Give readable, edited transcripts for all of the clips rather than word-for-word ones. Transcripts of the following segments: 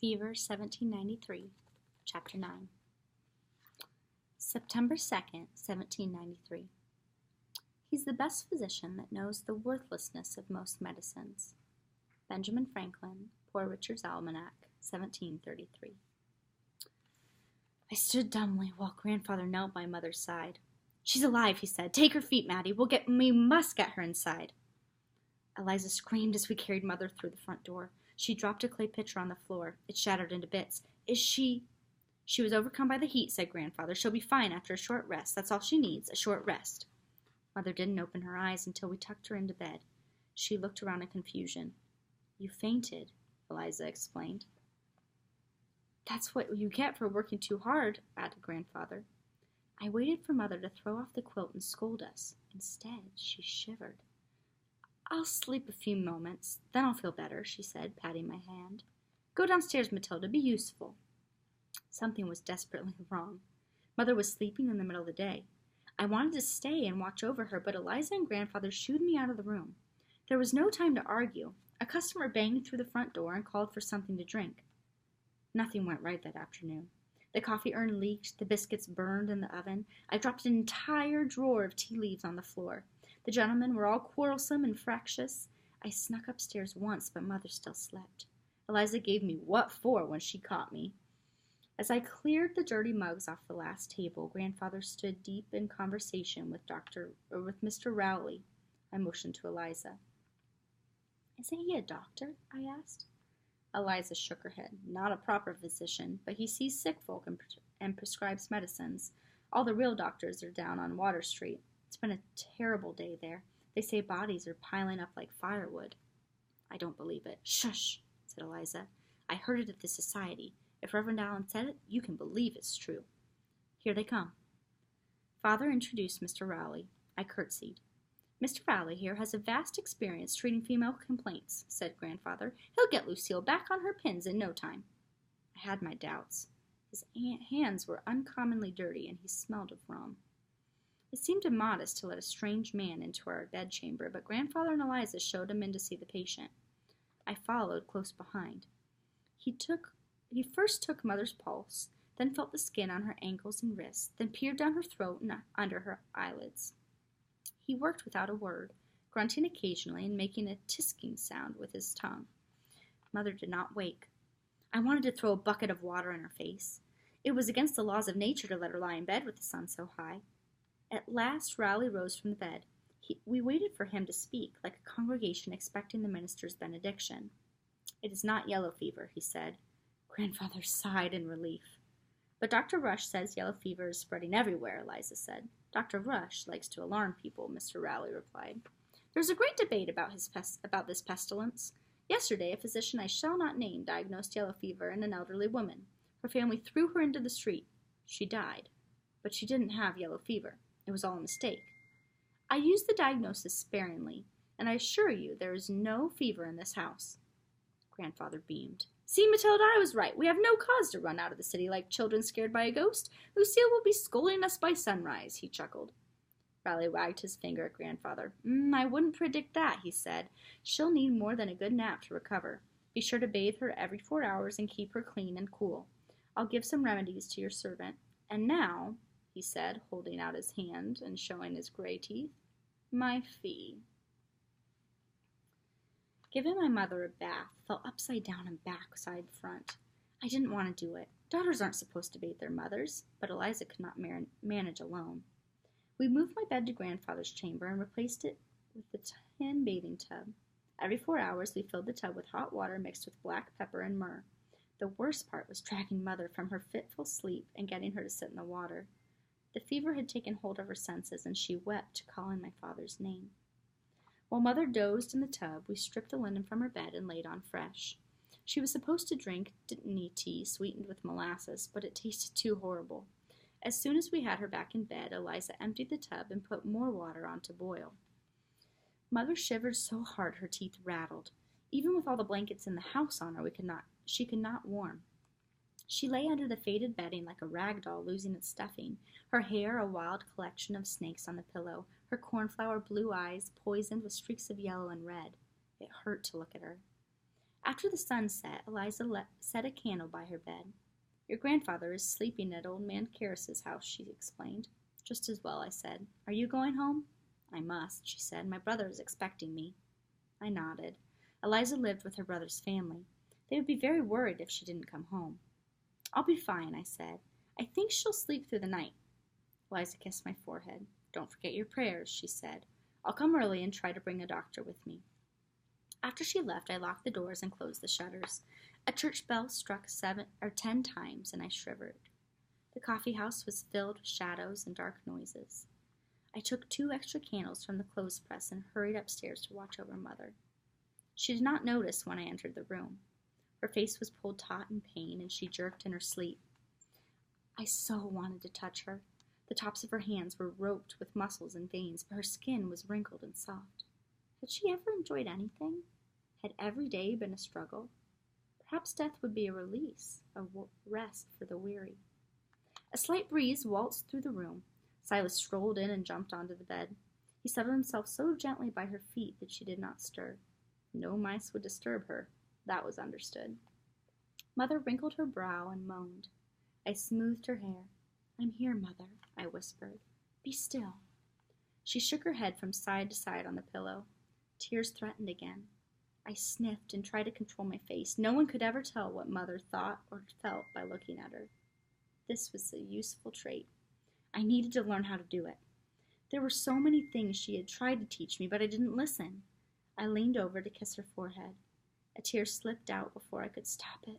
Fever, 1793, Chapter 9. September 2nd, 1793. He's the best physician that knows the worthlessness of most medicines. Benjamin Franklin, Poor Richard's Almanac, 1733. I stood dumbly while Grandfather knelt by Mother's side. "She's alive," he said. "Take her feet, Maddie. We must get her inside." Eliza screamed as we carried Mother through the front door. She dropped a clay pitcher on the floor. It shattered into bits. "Is she—" "She was overcome by the heat," said Grandfather. "She'll be fine after a short rest. That's all she needs, a short rest." Mother didn't open her eyes until we tucked her into bed. She looked around in confusion. "You fainted," Eliza explained. "That's what you get for working too hard," added Grandfather. I waited for Mother to throw off the quilt and scold us. Instead, she shivered. "I'll sleep a few moments, then I'll feel better," she said, patting my hand. "Go downstairs, Matilda. Be useful." Something was desperately wrong. Mother was sleeping in the middle of the day. I wanted to stay and watch over her, but Eliza and Grandfather shooed me out of the room. There was no time to argue. A customer banged through the front door and called for something to drink. Nothing went right that afternoon. The coffee urn leaked, the biscuits burned in the oven. I dropped an entire drawer of tea leaves on the floor. The gentlemen were all quarrelsome and fractious. I snuck upstairs once, but Mother still slept. Eliza gave me what for when she caught me. As I cleared the dirty mugs off the last table, Grandfather stood deep in conversation with Mr. Rowley. I motioned to Eliza. "Isn't he a doctor?" I asked. Eliza shook her head. "Not a proper physician, but he sees sick folk and prescribes medicines. All the real doctors are down on Water Street. It's been a terrible day there. They say bodies are piling up like firewood." "I don't believe it." "Shush," said Eliza. "I heard it at the society. If Reverend Allen said it, you can believe it's true. Here they come." Father introduced Mr. Rowley. I curtsied. "Mr. Rowley here has a vast experience treating female complaints," said Grandfather. "He'll get Lucille back on her pins in no time." I had my doubts. His hands were uncommonly dirty, and he smelled of rum. It seemed immodest to let a strange man into our bedchamber, but Grandfather and Eliza showed him in to see the patient. I followed close behind. He first took Mother's pulse, then felt the skin on her ankles and wrists, then peered down her throat and under her eyelids. He worked without a word, grunting occasionally and making a tisking sound with his tongue. Mother did not wake. I wanted to throw a bucket of water in her face. It was against the laws of nature to let her lie in bed with the sun so high. At last Rowley rose from the bed. We waited for him to speak, like a congregation expecting the minister's benediction. "It is not yellow fever," he said. Grandfather sighed in relief. "But Dr. Rush says yellow fever is spreading everywhere," Eliza said. "Dr. Rush likes to alarm people," Mr. Rowley replied. "There's a great debate about this pestilence. Yesterday, a physician I shall not name diagnosed yellow fever in an elderly woman. Her family threw her into the street. She died. But she didn't have yellow fever. It was all a mistake. I used the diagnosis sparingly, and I assure you there is no fever in this house." Grandfather beamed. "See, Matilda, I was right. We have no cause to run out of the city like children scared by a ghost. Lucille will be scolding us by sunrise," he chuckled. Rowley wagged his finger at Grandfather. "I wouldn't predict that," he said. "She'll need more than a good nap to recover. Be sure to bathe her every 4 hours and keep her clean and cool. I'll give some remedies to your servant. And now," he said, holding out his hand and showing his gray teeth, "my fee." Giving my mother a bath fell upside down and back side front. I didn't want to do it. Daughters aren't supposed to bathe their mothers, but Eliza could not manage alone. We moved my bed to Grandfather's chamber and replaced it with the tin bathing tub. Every 4 hours we filled the tub with hot water mixed with black pepper and myrrh. The worst part was dragging Mother from her fitful sleep and getting her to sit in the water. The fever had taken hold of her senses, and she wept, calling my father's name. While Mother dozed in the tub, we stripped the linen from her bed and laid on fresh. She was supposed to drink dittany tea sweetened with molasses, but it tasted too horrible. As soon as we had her back in bed, Eliza emptied the tub and put more water on to boil. Mother shivered so hard her teeth rattled. Even with all the blankets in the house on her, she could not warm. She lay under the faded bedding like a rag doll losing its stuffing, her hair a wild collection of snakes on the pillow, her cornflower blue eyes poisoned with streaks of yellow and red. It hurt to look at her. After the sun set, Eliza set a candle by her bed. Your grandfather is sleeping at old man Karras's house, she explained. Just as well, I said. Are you going home? I must, she said. My brother is expecting me. I nodded. Eliza lived with her brother's family. They would be very worried if she didn't come home. I'll be fine, I said. I think she'll sleep through the night. Eliza kissed my forehead. Don't forget your prayers, she said. I'll come early and try to bring a doctor with me. After she left, I locked the doors and closed the shutters. A church bell struck 7 or 10 times, and I shivered. The coffee house was filled with shadows and dark noises. I took 2 extra candles from the clothes press and hurried upstairs to watch over Mother. She did not notice when I entered the room. Her face was pulled taut in pain, and she jerked in her sleep. I so wanted to touch her. The tops of her hands were roped with muscles and veins, but her skin was wrinkled and soft. Had she ever enjoyed anything? Had every day been a struggle? Perhaps death would be a release, a rest for the weary. A slight breeze waltzed through the room. Silas strolled in and jumped onto the bed. He settled himself so gently by her feet that she did not stir. No mice would disturb her. That was understood. Mother wrinkled her brow and moaned. I smoothed her hair. I'm here, Mother, I whispered. Be still. She shook her head from side to side on the pillow. Tears threatened again. I sniffed and tried to control my face. No one could ever tell what Mother thought or felt by looking at her. This was a useful trait. I needed to learn how to do it. There were so many things she had tried to teach me, but I didn't listen. I leaned over to kiss her forehead. A tear slipped out before I could stop it.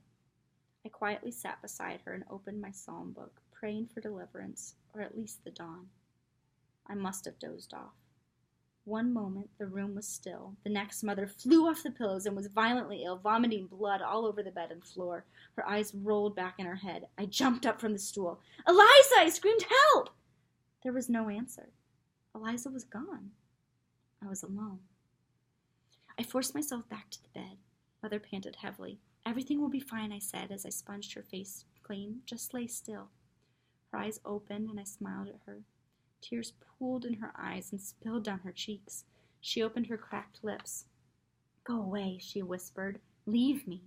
I quietly sat beside her and opened my psalm book, praying for deliverance, or at least the dawn. I must have dozed off. One moment, the room was still. The next, Mother flew off the pillows and was violently ill, vomiting blood all over the bed and floor. Her eyes rolled back in her head. I jumped up from the stool. Eliza! I screamed, help! There was no answer. Eliza was gone. I was alone. I forced myself back to the bed. Mother panted heavily. Everything will be fine, I said as I sponged her face clean. Just lay still. Her eyes opened and I smiled at her. Tears pooled in her eyes and spilled down her cheeks. She opened her cracked lips. Go away, she whispered. Leave me.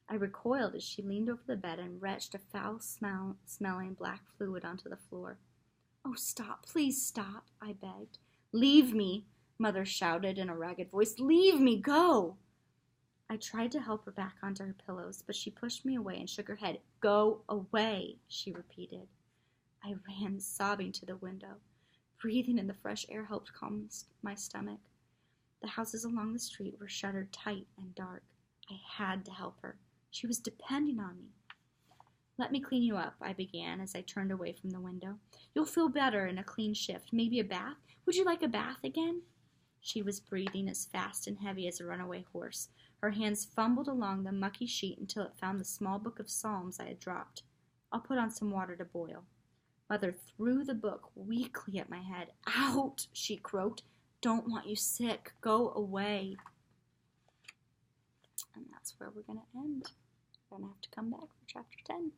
I recoiled as she leaned over the bed and retched a foul-smelling black fluid onto the floor. Oh, stop, please stop, I begged. Leave me, Mother shouted in a ragged voice. Leave me, go! I tried to help her back onto her pillows, but she pushed me away and shook her head. Go away, she repeated. I ran, sobbing, to the window. Breathing in the fresh air helped calm my stomach. The houses along the street were shuttered tight and dark. I had to help her. She was depending on me. Let me clean you up, I began as I turned away from the window. You'll feel better in a clean shift. Maybe a bath? Would you like a bath again? She was breathing as fast and heavy as a runaway horse. Her hands fumbled along the mucky sheet until it found the small book of Psalms I had dropped. I'll put on some water to boil. Mother threw the book weakly at my head. Out, she croaked. Don't want you sick. Go away. And that's where we're going to end. We're going to have to come back for chapter 10.